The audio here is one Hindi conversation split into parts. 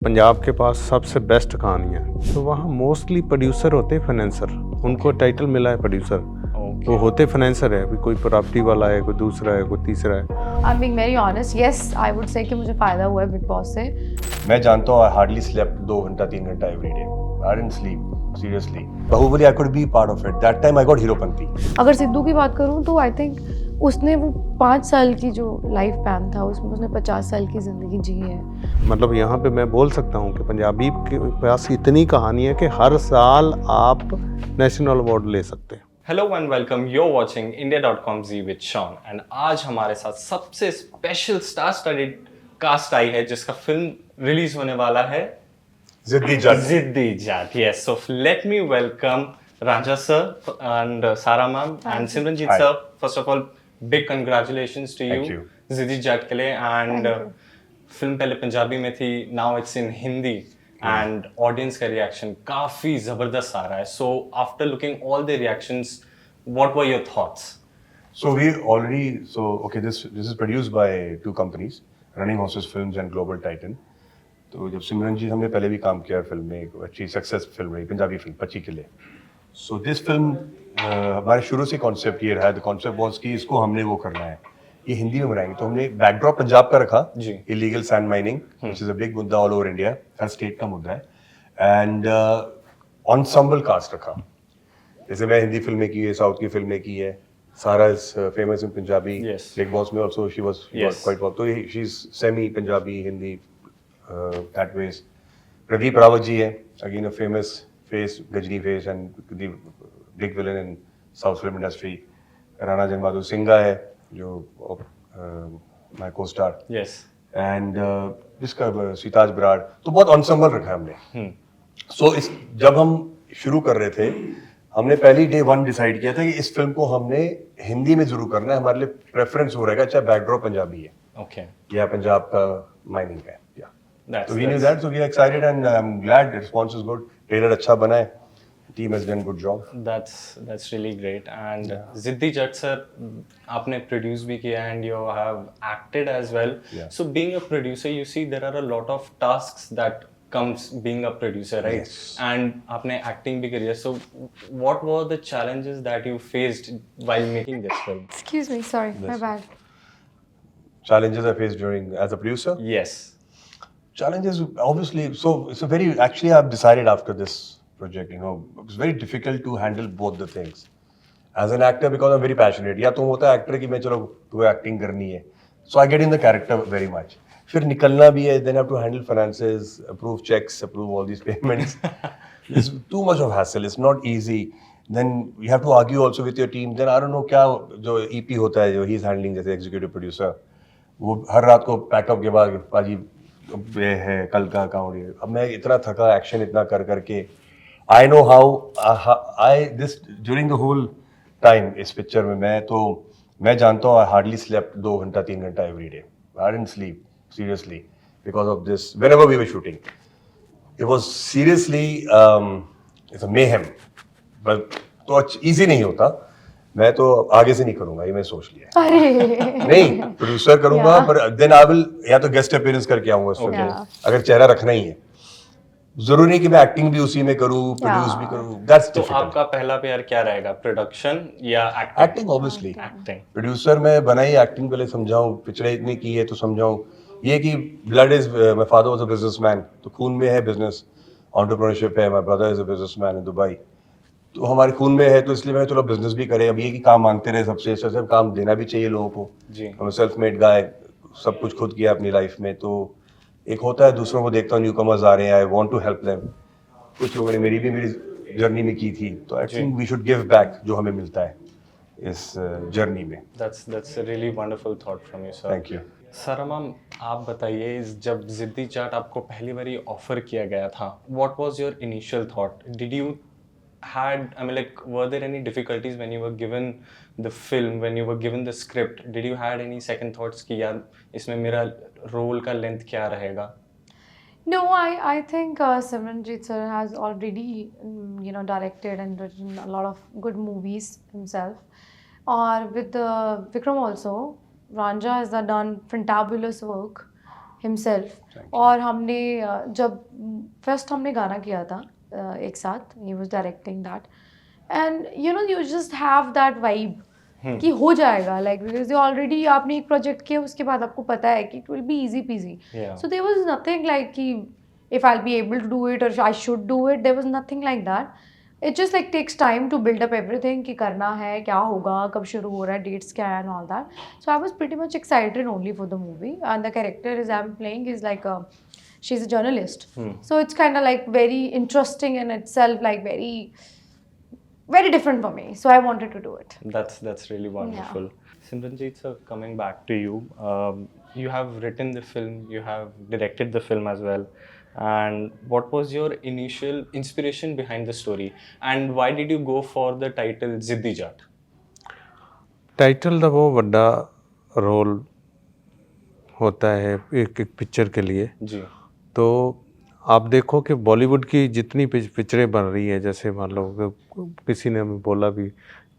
पंजाब के पास सबसे बेस्ट कहानियाँ तो वहाँ मोस्टली प्रोड्यूसर होते हैं, फाइनेंसर। उनको टाइटल मिला है प्रोड्यूसर। वो होते फाइनेंसर है, अभी कोई प्रॉपर्टी वाला है, कोई दूसरा है, कोई तीसरा है। I am being very honest, yes I would say कि मुझे फायदा हुआ है बिग बॉस से। मैं जानता हूँ आई हार्डली स्लेप्ट 2 घंटा 3 घंटा every day. I didn't sleep seriously. Baahubali I could be part of it. That time I got Heropanti. अगर सिद्धू की बात करूं तो आई थिंक उसने वो 5 साल की जो लाइफ पैन था उसमें उसने 50 साल की जिंदगी जी है। मतलब यहाँ पे मैं बोल सकता हूँ कि पंजाबी के पास इतनी कहानी है कि हर साल आप नेशनल अवार्ड ले सकते हैं। Hello and welcome, you are watching India.com Z with Shaun. And आज हमारे साथ सबसे स्पेशल स्टार स्टडीड कास्ट आई है जिसका फिल्म रिलीज होने वाला है Ziddi Jatt. Ziddi Jat. Yes, so let me welcome Ranjha sir and Sara ma'am and Simranjeet Hi. Sir. First of all big congratulations to Thank you you. Ziddi Jat के लिए। एंड फिल्म पहले पंजाबी में थी, now it's in Hindi and audience का रिएक्शन काफी जबरदस्त आ रहा है। So after looking all the reactions, what were your thoughts? So we already okay, this is produced by 2 companies, Running Horses Films and Global Titan. तो जब सिमरन जी हमने पहले भी काम किया फिल्म में, एक अच्छी सक्सेस फिल्म रही पंजाबी फिल्म पची के लिए। सो दिस फिल्म हमारे शुरू से कॉन्सेप्ट ये रहा। द कॉन्सेप्ट वाज कि इसको हमने वो करना है, ये हिंदी में बनाएंगे। तो हमने बैकड्रॉप पंजाब का रखा, ji. Illegal sand mining which is a big मुद्दा ऑल ओवर इंडिया, हर स्टेट का मुद्दा है। एंड एनसेंबल कास्ट रखा, जैसे मैं हिंदी फिल्में की है, साउथ की फिल्में की है। Sara is famous in Punjabi. Yes. Bigg Boss में also she was Yes. Quite well. तो she is semi Punjabi Hindi that ways. Pradeep Rawat ji है, again a famous face, Ghajini face and the big villain in south film industry. Rana जनबादू सिंघा है जो माय को स्टार। Yes. एंड जिसका सीताज बराड़। तो बहुत एनसेंबल रखा है हमने। सो इस जब हम शुरू कर रहे थे, हमने पहली डे 1 डिसाइड किया था कि इस फिल्म को हमने हिंदी में जरूर करना है। हमारे लिए प्रेफरेंस हो रहेगा चाहे बैकड्रॉप पंजाबी है Okay. या पंजाब का माइनिंग है। That's, तो we knew that, so we are excited and I am glad response is good. Trailer अच्छा बना है, team has done good job. that's really great. And Ziddhi Jatt sir, आपने प्रोड्यूस भी किया and you have acted as well. Yeah. So being a producer, you see there are a lot of tasks that comes being a producer, right? Yes. And आपने acting भी करी है. So what were the challenges that you faced while making this film? Excuse me, sorry, my bad. Challenges I faced during as a producer. Yes. Challenges, obviously, so it's a very, actually I've decided after this project, it's very difficult to handle both the things as an actor because I'm very passionate. या तो होता है एक्टर कि मैं चलो तुम्हें एक्टिंग करनी है, so I get in the character very much. फिर निकलना भी है, then I have to handle finances, approve checks, approve all these payments. It's too much of hassle. It's not easy. Then you have to argue also with your team. Then I don't know क्या जो EP होता है, जो he's handling जैसे executive producer, वो हर रात को पैकअप के बाद पाजी ये है कल का अकाउंट। अब मैं इतना थका एक्शन इतना कर करके, I know how I this during the whole time इस पिक्चर में मैं जानता हूँ आई हार्डली स्लेप्ट 2 घंटा 3 घंटा every day. I didn't sleep seriously because of this. Whenever we were shooting it was seriously it's a mayhem. But तो इजी नहीं होता। मैं तो आगे से नहीं करूंगा, ये मैं सोच लिया। अरे नहीं, प्रोड्यूसर करूंगा, Yeah. पर देन आई विल या तो गेस्ट अपीयरेंस करके आऊंगा इस फिल्म में, Yeah. अगर चेहरा रखना ही है। जरूरी नहीं कि मैं एक्टिंग भी उसी में करूं, प्रोड्यूस भी करूं। दैट्स तो डिफिकल्ट। आपका पहला प्यार क्या रहेगा, प्रोडक्शन या acting? Acting obviously. Acting. Producer में बनाई एक्टिंग, पहले समझाऊं, पिक्चरें इतनी की है तो समझाऊं। ये कि blood is, my father was a businessman, तो खून में है बिजनेस, एंटरप्रेन्योरशिप है। My brother is a businessman in Dubai, तो हमारे खून में है। तो इसलिए मैं चलो बिजनेस भी करे। अब ये कि काम मांगते रहे सबसे, सब काम देना भी चाहिए लोगों को। जी। हम सेल्फ मेड गाय, सब कुछ खुद किया अपनी लाइफ में। तो एक होता है, दूसरों को देखता हूँ न्यू कमर्स आ रहे हैं, I want to help them. कुछ लोगों ने मेरी जर्नी में की थी, तो I think we should give back जो हमें मिलता है इस जर्नी में। That's a really wonderful thought from you, sir. Thank you. Sir ma'am, आप बताइए, जब जिद्दी जाट आपको पहली बारी ऑफर किया गया था, what was your initial thought? Did you had, I mean, like, were there any difficulties when you were given the film, when you were given the script? Did you had any second thoughts कि यार इसमें मेरा रोल का लेंथ क्या रहेगा? No, I think Simranjeet sir has already directed and written a lot of good movies himself. Or with Vikram also, Ranja has done fantabulous work. himself. और हमने जब फर्स्ट हमने गाना किया था एक साथ, he was directing that, and you know you just have that vibe कि हो जाएगा, like because already आपने एक प्रोजेक्ट किया, उसके बाद आपको पता है कि it will be easy peasy. Yeah. So there was nothing like कि if I'll be able to do it or I should do it, there was nothing like that. It just like takes time to build up everything कि करना है, क्या होगा, कब शुरू हो रहा है, dates क्या है and all that. So I was pretty much excited only for the movie, and the character is I'm playing is like she's a journalist. So it's kind of like very interesting in itself, like very different for me. So I wanted to do it. That's really wonderful. Simranjeet sir, coming back to you, you have written the film, you have directed the film as well. And what was your initial inspiration behind the story? And why did you go for the title Ziddi Jat? Title ਦਾ बहुत ਵੱਡਾ रोल होता है एक पिक्चर के लिए. जी. तो आप देखो कि बॉलीवुड की जितनी पिक्चरें बन रही है, जैसे मान लो किसी ने बोला भी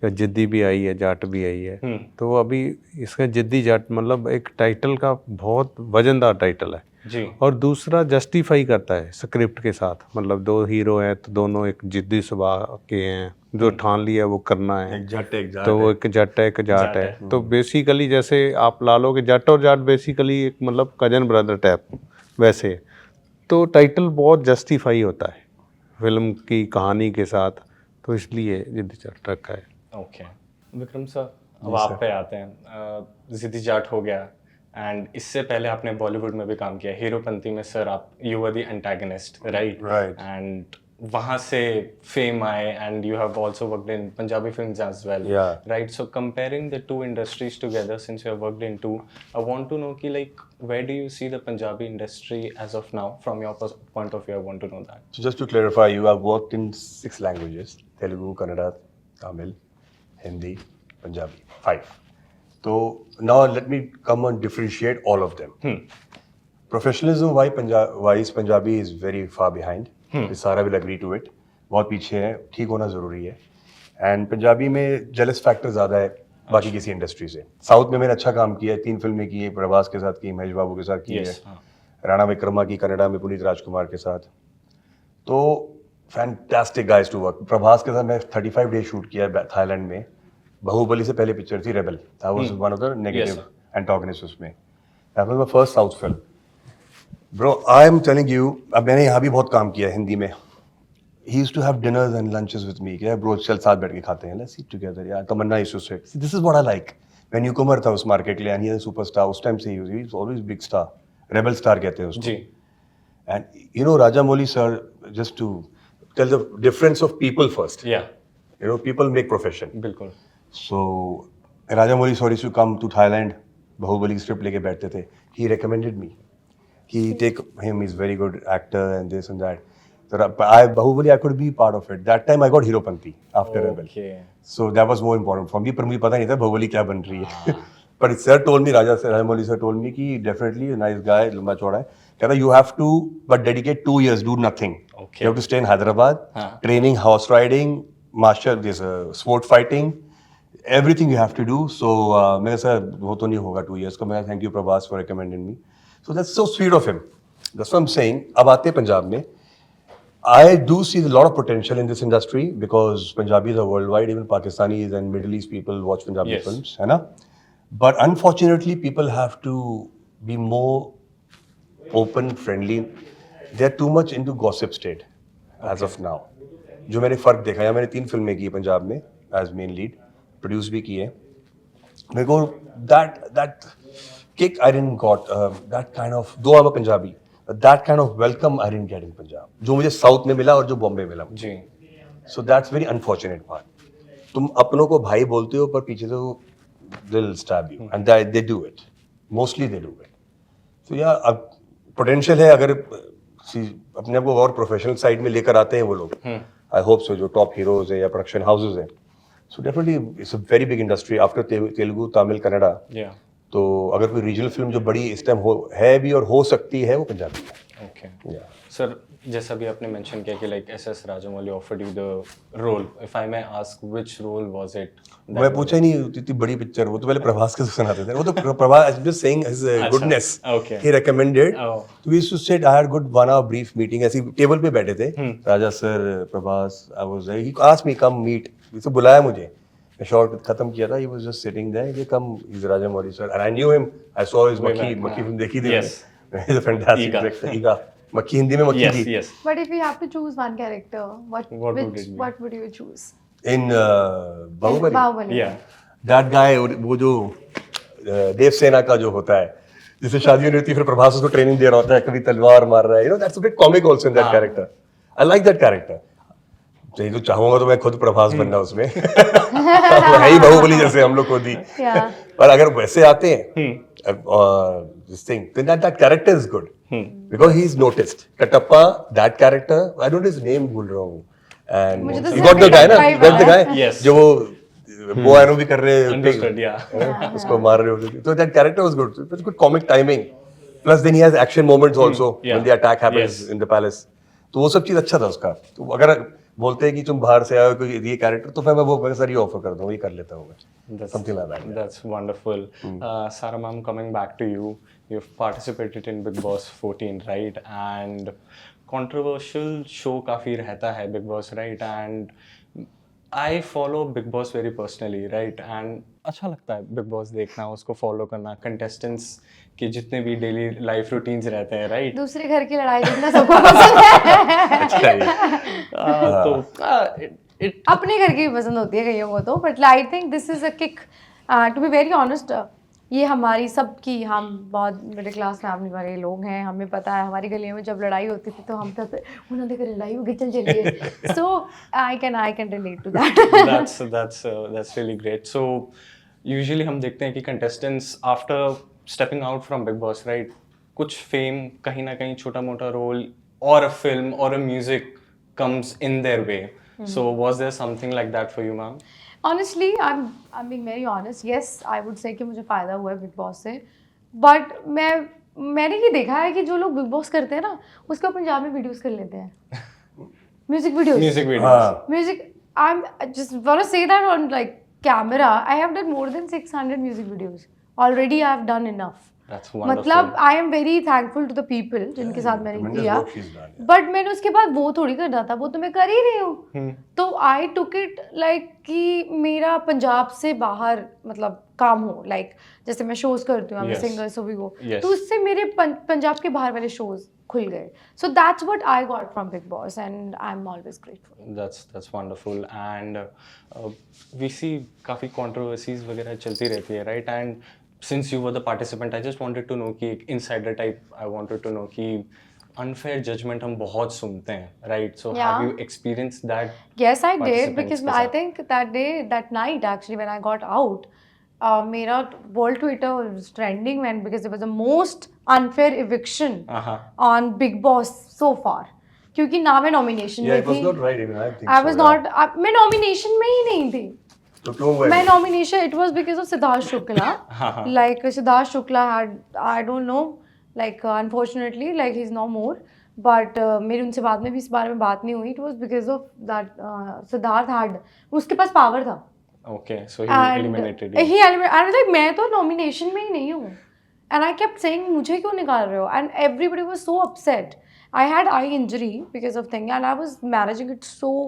जिद्दी भी आई है, जाट भी आई है, तो अभी इसका जिद्दी जाट मतलब एक टाइटल का बहुत वजनदार टाइटल है जी. और दूसरा जस्टिफाई करता है स्क्रिप्ट के साथ. मतलब दो हीरो हैं तो दोनों एक जिद्दी स्वभाव के हैं, जो ठान लिया वो करना है. एक जट तो वो एक जट है एक जाट है. तो बेसिकली जैसे आप ला लो कि जट और जाट बेसिकली एक मतलब कजन ब्रदर टाइप वैसे. तो टाइटल बहुत जस्टिफाई होता है फिल्म की कहानी के साथ, तो इसलिए जिद्दी जाट रखा है. ओके. विक्रम सर, अब आप पे आते हैं. जिद्दी जाट हो गया, एंड इससे पहले आपने बॉलीवुड में भी काम किया. हीरोपंती में सर आप you were the antagonist, right? And वहाँ से फेम आए, and you have also worked in Punjabi films as well, right? So comparing the two industries together, since you have worked in two, I want to know कि like where do you see the Punjabi industry as of now from your point of view? I want to know that. So just to clarify, you have worked in 6 languages: Telugu, Kannada, Tamil, Hindi, Punjabi. 5. So now let me come and differentiate all of them. Professionalism wise Punjabi is very far behind. Sara will agree to it. बहुत पीछे है, ठीक होना ज़रूरी है. एंड पंजाबी में जेलस फैक्टर ज़्यादा है बाकी किसी इंडस्ट्री से. साउथ में मैंने अच्छा काम किया है, 3 फिल्में की है, प्रभास के साथ की, महेश बाबू के साथ की है, राणा विक्रमा की कन्नड़ा में पुनीत राजकुमार के साथ. तो fantastic guys to work. Prabhas के साथ मैं 35 डेज शूट किया है थाईलैंड में. बाहुबली से पहले पिक्चर थी Rebel, that was one of the negative antagonist उसमें. That was my first south film. Bro I am telling you, अब मैंने यहाँ भी बहुत काम किया है हिंदी में. He used to have dinners and lunches with me. Yeah, bro, चल साथ बैठ के खाते हैं. Let's eat together. Yeah, Tamannaah used to say, this is what I like. When newcomer था उस मार्केट के लिए, and he is a superstar. उस टाइम से he was always big star. Rebel star कहते हैं उसको. जी. And you know Rajamouli sir, just to tell the difference of people first. Yeah. You know, people make profession. बिल्कुल. So Rajamouli sir used to come to Thailand. Baahubali की स्क्रिप्ट लेके बैठते थे. He recommended me. He take him. He's very good actor and this and that. So Bahubali, I could be part of it. That time I got Heropanti after Rebel. Okay. So that was more important for me. पर मुझे पता नहीं था Bahubali क्या बन रही है. But sir told me, Rajamouli sir told me कि definitely a nice guy, लंबा चौड़ा है. कहता you have to but dedicate 2 years, do nothing. Okay. You have to stay in Hyderabad, training horse riding, martial this sport fighting, everything you have to do. So मैंने सर वो तो नहीं होगा 2 years का. मैं thank you Prabhas for recommending me. So that's so sweet of him. That's what I'm saying. अब आते हैं पंजाब में. I do see a lot of potential in this industry because Punjabis are worldwide, even Pakistanis and Middle East people watch Punjabi films, है ना? But unfortunately, people have to be more open, friendly. They are too much into gossip state as of now. जो मैंने फर्क देखा है, मैंने 3 फिल्में की है पंजाब में as main lead, प्रोड्यूस भी की है. मेरे को that kick I didn't got that kind of, though I'm a Punjabi. That kind of welcome I didn't get in Punjab. जो मुझे साउथ में मिला और जो बॉम्बे मिला. जी. So that's very unfortunate part. तुम अपनों को भाई बोलते हो पर पीछे से वो they'll stab you and they do it. Mostly they do it. So yeah, अब potential है अगर अपने आप को और प्रोफेशनल साइड में लेकर आते हैं वो लोग. I hope so. जो टॉप हीरोज है या प्रोडक्शन हाउसेज हैं. So definitely it's a very big industry after Telugu, Tamil, Kannada. Yeah. तो अगर कोई रीजनल फिल्म जो बड़ी इस टाइम है भी और हो सकती है वो पंजाबी है. Okay. Yeah. सर जैसा भी आपने मेंशन किया कि like SS Rajamouli offered you the role, if I may ask which role was it? मैं पूछा ही नहीं, इतनी बड़ी पिक्चर, वो तो पहले प्रभास के सुनाते थे, वो तो Prabhas I am just saying his goodness, okay. He recommended, Oh. तो we used to sit, I had good 1 hour brief meeting, ऐसी टेबल पे बैठे थे, Raja sir, Prabhas, I was there, he asked me come meet, तो बुलाया मुझे, मैं शॉर्ट खत्म किया था, he was just sitting there, ये come, he is Rajamouli sir, and I knew him, I saw his मक्खी फिल्म देखी थी, Yes. He is a fantastic Ega. Actor, ईगा, मक्खी हिंदी में मक्खी Yes, थी, yes. But if you have to choose one character, What would it be? what would you choose? In Baahubali, Bahubali. Yeah. That guy, वो जो देव सेना का जो होता है, जिसे शादी नहीं होती, फिर प्रभास उसको ट्रेनिंग दे रहा होता है, कभी तलवार मार रहा है, you know that's a bit comic also in that character, I like that character, चाहिए तो चाहूंगा तो मैं खुद प्रभास बनना उसमें, वो है ही बाहुबली जैसे हम लोग खुद ही, Yeah. पर अगर वैसे आते हैं this thing, then that character is good because he is noticed. Katappa, that character, I don't know his name, भूल रहा हूँ, and मुझे तो you सिर्फ got the guy ना, Katappa he you got the पता guy, है। Yes. जो वो bow arrow भी कर रहे हैं, Understood, yeah. उसको मार रहे होते थे, so that character was good, it was good comic timing, plus then he has action moments also yeah. when the attack happens Yes. in the palace, तो वो सब चीज अच्छा था उसका, तो अगर बोलते हैं कि तुम बाहर से आए हो कोई ये कैरेक्टर, तो फिर मैं वो सर ये ऑफर कर दूंगा, ये कर लेता हूँ मैं, something like that. That's wonderful. Sarah ma'am, coming back to you, you've participated in Big Boss 14, right? And controversial show काफी रहता है Big Boss, right? And I follow Big Boss very personally, right? And अच्छा लगता है Big Boss देखना, उसको follow करना, contestants के जितने भी daily life routines रहते हैं, right? दूसरे घर की लड़ाई देखना सबको पसंद है। अच्छा ये तो it अपने घर की भी पसंद होती है कईयों को तो, but I think this is a kick, to be very honest, ये हमारी सबकी, हम बहुत मिडिल क्लास फैमिली वाले लोग हैं, हमें पता है हमारी गलियों में जब लड़ाई होती थी तो हम तो उन्होंने देखा लड़ाई होगी चल चलिए, so I can relate to that. that's really great. So usually हम देखते हैं कि contestants after stepping out from Big Boss, right? कुछ fame, कहीं ना कहीं छोटा मोटा role or a film or a music comes in their way. So was there something like that for you, ma'am? Honestly I am being very honest, yes I would say कि मुझे फ़ायदा हुआ है बिग बॉस से, बट मैंने ये देखा है कि जो लोग बिग बॉस करते हैं ना, उसका पंजाब में वीडियोस कर लेते हैं, music videos, Music videos. Music, I am just want to say that on like camera, I have done more than 600 music videos already, I have done enough. That's wonderful. मतलब I am very thankful to the people जिनके साथ मैंने tremendous किया, work she's done, yeah. But मैंने उसके बाद वो थोड़ी करना था, वो तो मैं कर ही रही हूँ, तो आई टुक इट लाइक कि मेरा पंजाब से बाहर मतलब काम हो, लाइक जैसे मैं शोज करती हूँ, Yes. सिंगर सभी को, Yes. तो उससे मेरे पंजाब के बाहर वाले शोज खुल गए, so that's what I got from big boss and I am always grateful. That's wonderful. And we see काफ़ी controversies वगैरह चलती रहती है, right? And since you were the participant, I just wanted to know कि एक insider type, I wanted to know कि unfair judgment हम बहुत सुनते हैं, right? So have Yeah. you experienced that? Yes, I did, participants because के I साथ? think that day, that night actually, when I got out, मेरा world Twitter was trending when, because it was the most unfair eviction on Big Boss so far. क्योंकि ना मैं nomination Yeah, में it was थी, not right even, I think I so, was yeah. not, मैं nomination में ही नहीं थी, तो क्यों हुआ my ये? nomination, it was because of Siddharth Shukla. Like Siddharth Shukla had, I don't know, like unfortunately, like he's no more. But मेरी उनसे बाद में भी इस बारे में बात नहीं हुई. It was because of that Siddharth had, उसके पास power था. Okay, so he eliminated you. He eliminated. I was like, मैं तो nomination में ही नहीं हूँ. And I kept saying, मुझे क्यों निकाल रहे हो? And everybody was so upset. I had eye injury because of thing, and I was managing it so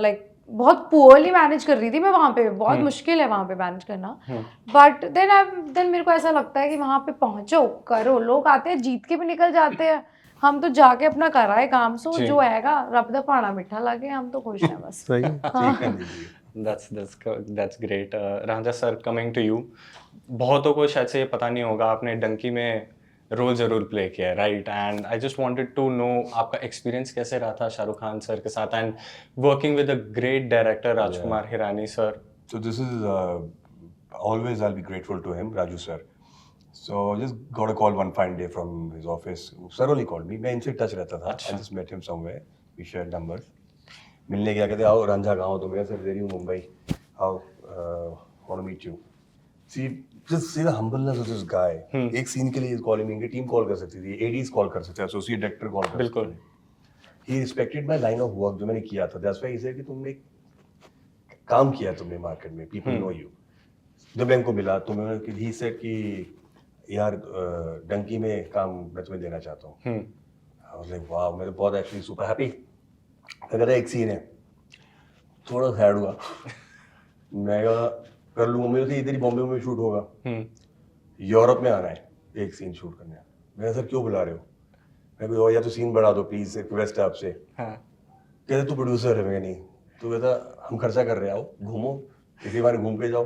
like बहुत पुअरली मैनेज कर रही थी मैं वहाँ पे, बहुत मुश्किल है वहाँ पे मैनेज करना, बट देन मेरे को ऐसा लगता है कि वहाँ पे पहुँचो, करो, लोग आते हैं जीत के भी निकल जाते हैं, हम तो जाके अपना कर रहा है काम, सो जो आएगा रब दा पाना मिठा लगे, हम तो खुश हैं बस। सही That's great. Ranja sir, coming to you, बहुतों को शायद से ये पता नहीं होगा, आपने डंकी में रोल जरूर प्ले किया है, right? And I just wanted to know आपका एक्सपीरियंस कैसे रहा था शाहरुख खान सर के साथ and working with a great director Rajkumar Hirani sir. So this is always I'll be grateful to him, Raju sir. So I just got a call one fine day from his office. Sir only called me. मैं इनसे टच रहता था. I just met him somewhere. We shared numbers. मिलने गया, कहते आओ रंझा गाँव तो मैं सर दे रही हूँ मुंबई. आओ want to meet you. See, just see the humbleness of this guy. एक सीन के लिए कॉलिंग इनकी टीम कॉल कर सकती थी, एडीज कॉल कर सकते थे, एसोसिएट डायरेक्टर कॉल कर बिल्कुल। सकते थे। He respected my line of work जो मैंने किया था। That's why he said कि तुमने काम किया तुमने मार्केट में, people know you. जब मैं इनको मिला तो मैं he said कि यार डंकी में काम मैं तुम्हें देना चाहता हूँ। I was like wow, मैं तो बहुत actually super happy। मैं कहता एक सीन है, थोड़ा सैड हुआ। मैं कहा कर लूँगा, मेरे से इधर ही बॉम्बे में शूट होगा, यूरोप में आना है एक सीन शूट करने। मैं सर क्यों बुला रहे हो? मैं कोई और या तो सीन बढ़ा दो प्लीज, रिक्वेस्ट है आपसे। कहते तू प्रोड्यूसर है? मैं नहीं। तो कहता हम खर्चा कर रहे हैं, आओ घूमो, इसी बार घूम के जाओ।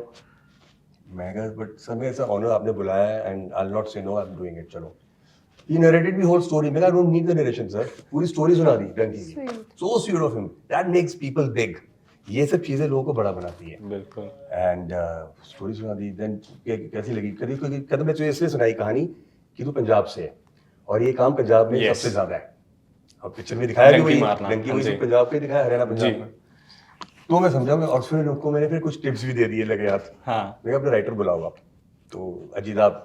मैं कहा बट सर मैं ऐसा ऑनर आपने बुलाया है and I will not say no, I am doing it, चलो। He narrated me whole story. मैं कहा I don't need the narration sir, पूरी स्टोरी सुना दी डंकी की। So sweet of him. That makes people big. ये सब चीजें लोगों को बड़ा बनाती है। बिल्कुल। एंड स्टोरी सुना दी, देन कैसी लगी? कहते मैं तुझे इसलिए सुनाई कहानी कि तू पंजाब से है और ये काम पंजाब में सबसे ज्यादा है। अब पिक्चर में दिखाया भी वही, डंकी वही पंजाब पे दिखाया, हरियाणा पंजाब में। तो मैं समझा, मैं और फिर उनको मैंने फिर कुछ टिप्स भी दे दिए लगे हाथ। मैं अपने राइटर बुलाओ आप। तो अजीत आप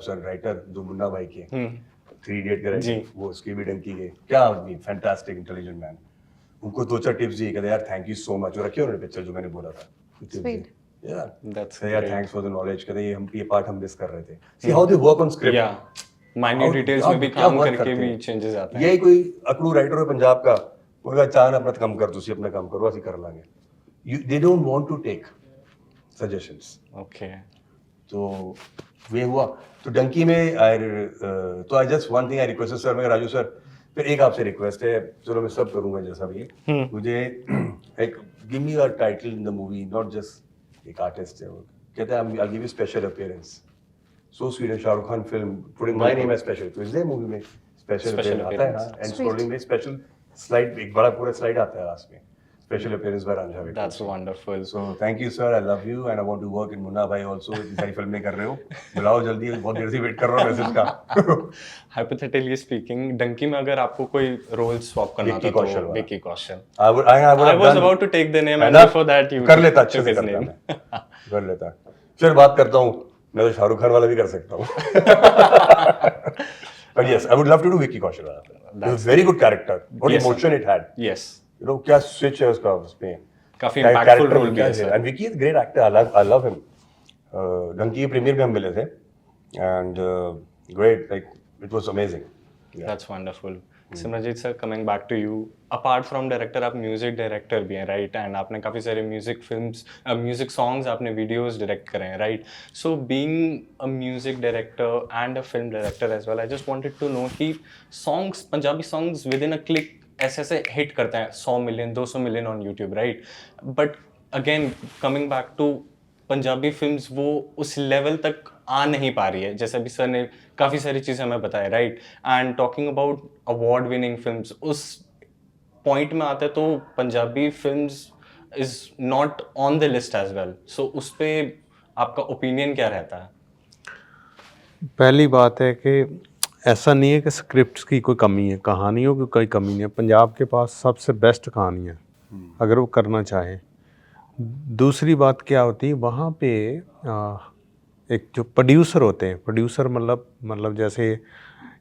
सर राइटर जो मुन्ना भाई के 3 Idiot के राइटर, वो उसके भी डंकी के, क्या आदमी, फैंटास्टिक इंटेलिजेंट मैन। उनको 2-4 टिप्स दिए, कहते यार थैंक यू सो मच, और रखे उन्होंने पिक्चर जो मैंने बोला था। Sweet. यार थैंक्स फॉर द नॉलेज, कहते ये पार्ट हम मिस कर रहे थे। See how they work on script, minute details में भी काम करके भी चेंजेस आते हैं। यही कोई अकड़ू राइटर है पंजाब का, वो कहता चाहना अपना काम कर, तुसी अपना काम करो, ਅਸੀਂ कर लांगे। They don't want to take suggestions. Okay. तो वे हुआ तो डंकी में तो I just one thing I requested sir, मैं राजू सर फिर एक आपसे रिक्वेस्ट है, चलो मैं सब करूंगा जैसा भी है, मुझे एक give me a title in the movie, not just एक आर्टिस्ट है। वो कहता है I give you special appearance. So sweet, Shahrukh Khan film putting my name as special, तो इसलिए मूवी में स्पेशल अपीयरेंस आता है ना, एंड स्क्रोलिंग में स्पेशल स्लाइड, एक बड़ा पूरा स्लाइड आता है लास्ट में, स्पेशल अपीयरेंस बाय रंजा विक्टम। That's wonderful. So thank you sir, I love you and I want to work in Munna Bhai also. इतनी सारी फिल्में कर रहे हो, बुलाओ जल्दी, बहुत देर से वेट कर रहा हूं मैसेज का। हाइपोथेटिकली स्पीकिंग, डंकी में अगर आपको कोई रोल स्वैप करना था तो Vicky Kaushal. I was about to take the name and before that you कर लेता, अच्छे took से his करता name. मैं, कर लेता। फिर बात करता हूँ, मैं तो शाहरुख खान वाला भी कर सकता हूँ। But yes, I would love to do Vicky Kaushal वाला। It was very good character, what emotion it had। Yes. You know क्या switch है उसका उसमें, काफी impactful role भी है है। And Vicky is a great actor, I love him। Dunki के प्रीमियर में हम मिले थे and great, like it was amazing। That's wonderful. Simranjeet sir, coming back to you, apart from director आप म्यूजिक डायरेक्टर भी हैं, राइट? एंड आपने काफ़ी सारे म्यूजिक फिल्म्स, म्यूजिक सॉन्ग्स, आपने वीडियोस डायरेक्ट करे हैं, right? So being a music director and a film director as well, I just wanted to know कि songs, Punjabi songs with in a click ऐसे हिट करते हैं, 100 million 200 million on YouTube, right? But again coming back to Punjabi films, वो उस लेवल तक आ नहीं पा रही है, जैसे अभी सर ने काफ़ी सारी चीज़ें हमें बताया, right? And talking about award winning films, उस पॉइंट में आते हैं तो Punjabi films is not on the list as well. So उस पर आपका ओपिनियन क्या रहता है? पहली बात है कि ऐसा नहीं है कि स्क्रिप्ट्स की कोई कमी है, कहानियों की कोई कमी नहीं है। पंजाब के पास सबसे बेस्ट कहानी है अगर वो करना चाहे। दूसरी बात क्या होती है, वहाँ पे एक जो प्रोड्यूसर होते हैं, प्रोड्यूसर मतलब जैसे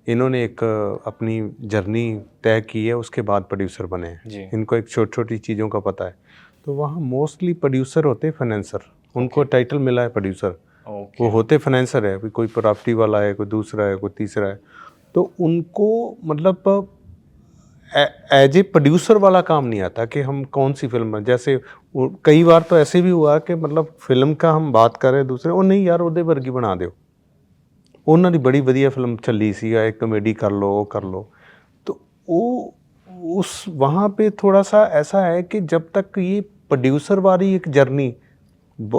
इन्होंने एक अपनी जर्नी तय की है, उसके बाद प्रोड्यूसर बने हैं। इनको एक छोटी छोटी चीज़ों का पता है। तो वहाँ मोस्टली प्रोड्यूसर होते हैं फाइनेंसर, उनको टाइटल मिला है प्रोड्यूसर। वो होते फाइनेंसर है, कोई प्रॉपर्टी वाला है, कोई दूसरा है, कोई तीसरा है। तो उनको मतलब एज ए प्रोड्यूसर वाला काम नहीं आता कि हम कौन सी फिल्म में, जैसे कई बार तो ऐसे भी हुआ कि मतलब फिल्म का हम बात कर रहे हैं दूसरे, ओ नहीं यार ਉਹਦੇ ਵਰਗੀ बना दो, ਉਹਨਾਂ ਦੀ बड़ी ਵਧੀਆ फिल्म चली सी, एक कॉमेडी कर लो, वो कर लो। तो वो उस वहाँ पे थोड़ा सा ऐसा है कि जब तक ये प्रोड्यूसर वाली एक जर्नी,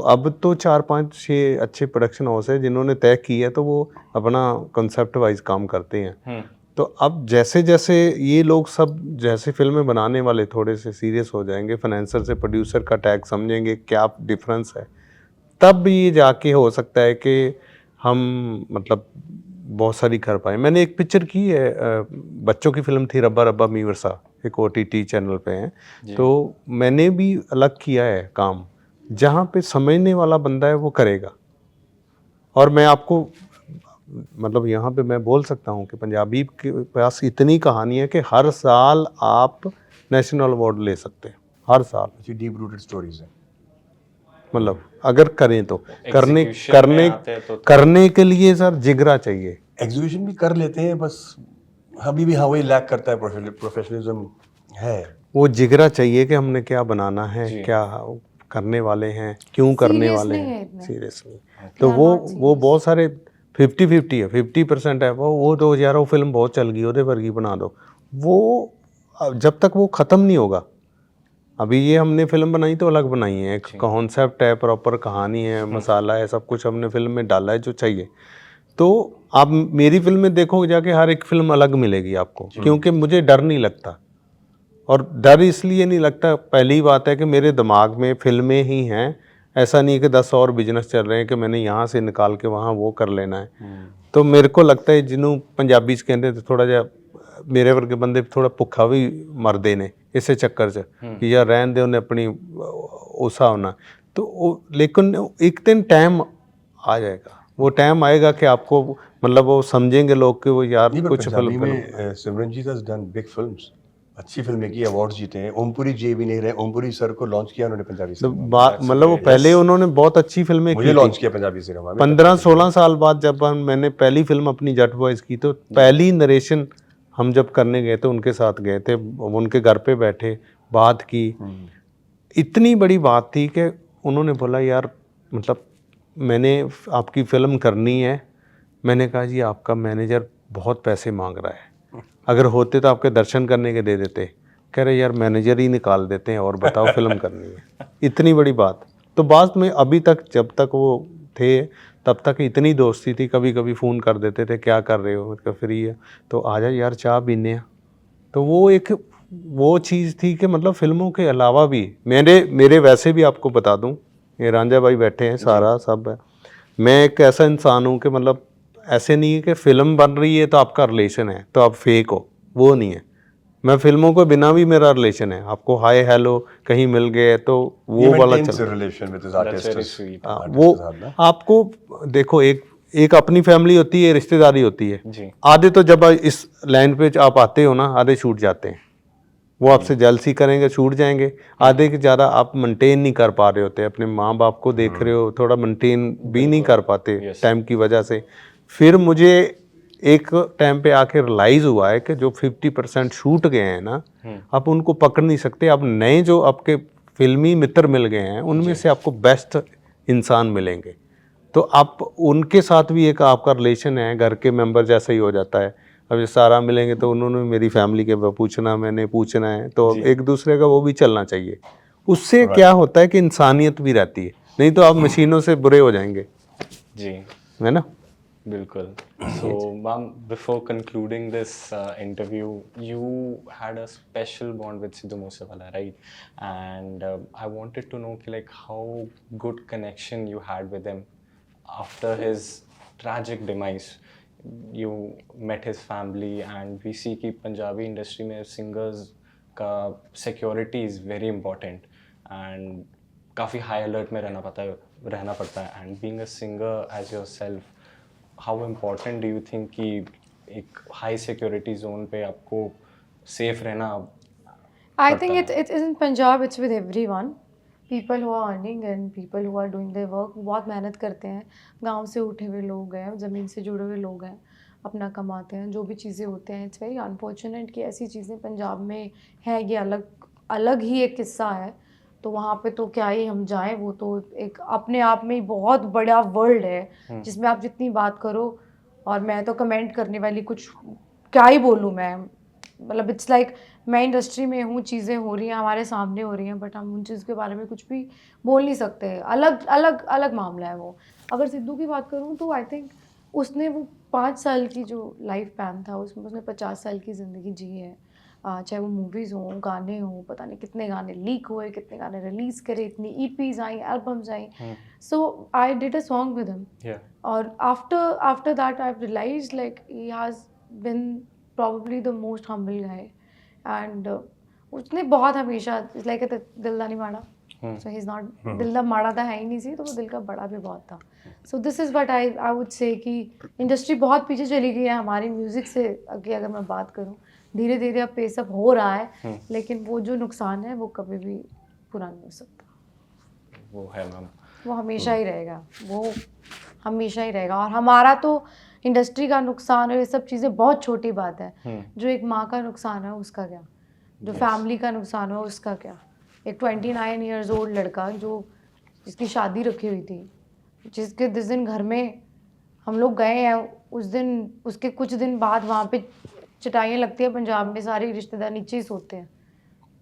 अब तो 4-5-6 अच्छे प्रोडक्शन हाउस है जिन्होंने तय की है, तो वो अपना कंसेप्ट वाइज काम करते हैं। तो अब जैसे जैसे ये लोग सब जैसे फिल्में बनाने वाले थोड़े से सीरियस हो जाएंगे, फाइनेंसर से प्रोड्यूसर का टैग समझेंगे क्या डिफरेंस है, तब भी ये जाके हो सकता है कि हम मतलब बहुत सारी कर पाए। मैंने एक पिक्चर की है, बच्चों की फिल्म थी रब्बा रब्बा मी वर्षा, एक OTT चैनल पे है। तो मैंने भी अलग किया है काम, जहाँ पे समझने वाला बंदा है वो करेगा, और मैं आपको मतलब यहाँ पे मैं बोल सकता हूँ कि पंजाबी के पास इतनी कहानी है कि हर साल आप नेशनल अवार्ड ले सकते हैं, हर साल। अच्छी डीप रूटेड स्टोरीज है। मतलब अगर करें तो करने Execution करने में आते हैं तो करने के लिए सर जिगरा चाहिए। एग्जीक्यूशन भी कर लेते हैं, बस अभी भी हाँ वही लैक करता है, प्रोफेशनलिज्म है। वो जिगरा चाहिए कि हमने क्या बनाना है, जी। क्या करने वाले हैं, क्यों करने Serious वाले नहीं है हैं, इतने। सीरियस नहीं। They तो are वो not वो serious. बहुत सारे 50-50 है, 50% है वो तो यार वो फिल्म बहुत चल गई, ਉਹਦੇ वर्गी बना दो। वो जब तक वो ख़त्म नहीं होगा, अभी ये हमने फिल्म बनाई तो अलग बनाई है, एक कॉन्सेप्ट है, प्रॉपर कहानी है, मसाला है, सब कुछ हमने फिल्म में डाला है जो चाहिए। तो आप मेरी फिल्म में देखोगे जाके हर एक फिल्म अलग मिलेगी आपको, क्योंकि मुझे डर नहीं लगता। और डर इसलिए नहीं लगता, पहली बात है कि मेरे दिमाग में फिल्में ही हैं, ऐसा नहीं कि 10 और बिजनेस चल रहे हैं कि मैंने यहाँ से निकाल के वहाँ वो कर लेना है। तो मेरे को लगता है ਜਿਹਨੂੰ ਪੰਜਾਬੀ 'ਚ ਕਹਿੰਦੇ ਤੇ ਥੋੜਾ ਜਿਹਾ ਮੇਰੇ ਵਰਗੇ ਬੰਦੇ ਥੋੜਾ ਭੁੱਖਾ ਵੀ ਮਰਦੇ ਨੇ ਇਸੇ ਚੱਕਰ 'ਚ ਕਿ ਯਾਰ ਰਹਿਣ ਦੇ ਉਹਨੇ ਆਪਣੀ ਉਸ ਹਿਸਾਬ ਨਾਲ। तो वो लेकिन एक दिन टाइम आ जाएगा, वो टाइम आएगा कि आपको मतलब वो समझेंगे लोग कि वो यार नहीं, पर कुछ पंजाबी फिल्म में Simranjeet has done big films, अच्छी फिल्में की, अवार्ड्स जीते हैं। ओमपुरी जी भी नहीं रहे, ओमपुरी सर को लॉन्च किया उन्होंने पंजाबी तो सिनेमा में। मतलब वो पहले उन्होंने बहुत अच्छी फिल्में मुझे की लॉन्च थी। किया पंजाबी सिनेमा में। 15-16 साल बाद जब मैंने पहली फिल्म अपनी जट बॉयज़ की, तो पहली नरेशन हम जब करने गए थे उनके साथ गए थे, उनके घर पे बैठे बात की। इतनी बड़ी बात थी कि उन्होंने बोला यार मतलब मैंने आपकी फ़िल्म करनी है। मैंने कहा जी आपका मैनेजर बहुत पैसे मांग रहा है, अगर होते तो आपके दर्शन करने के दे देते। कह रहे यार मैनेजर ही निकाल देते हैं और बताओ फिल्म करनी है। इतनी बड़ी बात। तो बाद में अभी तक जब तक वो थे तब तक इतनी दोस्ती थी, कभी कभी फ़ोन कर देते थे क्या कर रहे हो, मतलब फ्री है तो आ जा यार चाय पीने हैं। तो वो एक वो चीज़ थी कि मतलब फ़िल्मों के अलावा भी मेरे वैसे भी आपको बता दूं, ये रांझा भाई बैठे हैं, सारा सब है। मैं एक ऐसा इंसान हूँ कि मतलब ऐसे नहीं है कि फ़िल्म बन रही है तो आपका रिलेशन है तो आप फेक हो, वो नहीं है। मैं फिल्मों के बिना भी मेरा रिलेशन है, आपको हाय हेलो कहीं मिल गए तो वो वाला चल। Relation with his That's very artist. sweet. वो आपको देखो एक अपनी फैमिली होती है, रिश्तेदारी होती है। जी। आधे तो जब इस लाइन पे आप आते हो ना, आधे छूट जाते हैं, वो आपसे जलसी करेंगे, छूट जाएंगे। आधे के ज़्यादा आप मेंटेन नहीं कर पा रहे होते, अपने माँ बाप को देख रहे हो, थोड़ा मेंटेन भी नहीं कर पाते टाइम की वजह से। फिर मुझे एक टाइम पे आके रियलाइज़ हुआ है कि जो 50% छूट गए हैं ना, आप उनको पकड़ नहीं सकते। अब नए जो आपके फिल्मी मित्र मिल गए हैं उनमें से आपको बेस्ट इंसान मिलेंगे, तो आप उनके साथ भी एक आपका रिलेशन है, घर के मेंबर जैसा ही हो जाता है। अब ये सारा मिलेंगे तो उन्होंने मेरी फैमिली के पूछना, मैंने पूछना है, तो अब एक दूसरे का वो भी चलना चाहिए। उससे क्या होता है कि इंसानियत भी रहती है, नहीं तो आप मशीनों से बुरे हो जाएंगे, जी, है ना। बिल्कुल। So, ma'am, before concluding this interview, you had a special bond with Sidhu Moosewala, right? And I wanted to know like how good connection you had with him after his tragic demise. You met his family, and we see कि पंजाबी इंडस्ट्री में singers का security is very important, and काफ़ी high alert में रहना पड़ता है, and being a singer as yourself, how important do you think कि एक high security zone पे आपको safe रहना? I think it's in Punjab, it's with everyone. People who are earning and people who are doing their work, बहुत मेहनत करते हैं। गांव से उठे हुए लोग हैं, ज़मीन से जुड़े हुए लोग हैं, अपना कमाते हैं, जो भी चीज़ें होते हैं। इट्स वेरी अनफॉर्चुनेट कि ऐसी चीज़ें पंजाब में है। ये अलग अलग ही एक किस्सा है। तो वहाँ पे तो क्या ही हम जाएं, वो तो एक अपने आप में ही बहुत बड़ा वर्ल्ड है जिसमें आप जितनी बात करो, और मैं तो कमेंट करने वाली कुछ क्या ही बोलूँ मैं। मतलब इट्स लाइक मैं इंडस्ट्री में हूँ, चीज़ें हो रही हैं, हमारे सामने हो रही हैं, बट हम उन चीज़ के बारे में कुछ भी बोल नहीं सकते। अलग अलग अलग मामला है वो। अगर सिद्धू की बात करूँ तो आई थिंक उसने वो 5 साल की जो लाइफ पैन था उसमें उसने 50 साल की ज़िंदगी जी है। चाहे वो मूवीज़ हों, गाने हों, पता नहीं कितने गाने लीक हुए, कितने गाने रिलीज़ करे, इतनी ईपीज़ आई, एल्बम्स आई। So I did a song with him, Yeah. और after that I've realized like he has been probably the most humble guy, and उसने बहुत हमेशा लाइक दिल दा नहीं माड़ा, सो ही इज नॉट दिल दा माड़ा तो है ही नहीं सी, तो वो दिल का बड़ा भी बहुत था. So this is what I would say कि इंडस्ट्री बहुत पीछे चली गई है हमारी म्यूज़िक से. अगर मैं बात करूँ, धीरे धीरे अब पेसअप हो रहा है, लेकिन वो जो नुकसान है वो कभी भी पूरा नहीं हो सकता. वो है मैम. वो हमेशा ही रहेगा, वो हमेशा ही रहेगा. और हमारा तो इंडस्ट्री का नुकसान और ये सब चीज़ें बहुत छोटी बात है. जो एक माँ का नुकसान है उसका क्या, जो फैमिली का नुकसान है उसका क्या. एक 29 ईयर्स ओल्ड लड़का जो जिसकी शादी रखी हुई थी, जिसके जिस दिन घर में हम लोग गए हैं, उस दिन उसके कुछ दिन बाद वहाँ पे चटाइयाँ लगती है पंजाब में, सारे रिश्तेदार नीचे ही सोते हैं.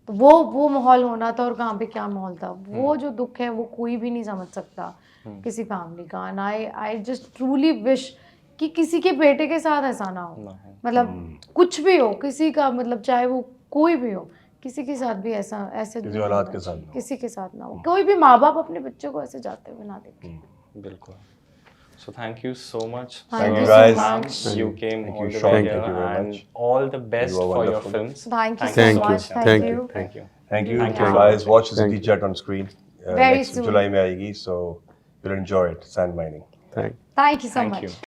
तो वो माहौल होना था और कहाँ पे क्या माहौल था. वो जो दुख है वो कोई भी नहीं समझ सकता किसी फैमिली का. And I just truly wish कि किसी के बेटे के साथ ऐसा ना हो. मतलब कुछ भी हो किसी का, मतलब चाहे वो कोई भी हो, किसी के साथ भी ऐसे किसी औलाद के साथ ना हो. किसी के साथ ना हो. कोई भी माँ बाप अपने बच्चे को ऐसे जाते हुए ना देखे. बिल्कुल. So thank you so much. Thank you sir. guys. much. You came Thank all you, the Sean. way Thank here, you very and much. all the best You are for your wonderful. films. Thank you so Thank you. much. Thank you. Thank you. Thank you. Yeah. Guys, watch Thank Ziddhi you. Chat on screen. Very Next soon. July में आएगी, so you'll enjoy it. Sand mining. Thank Thank you so Thank much. you.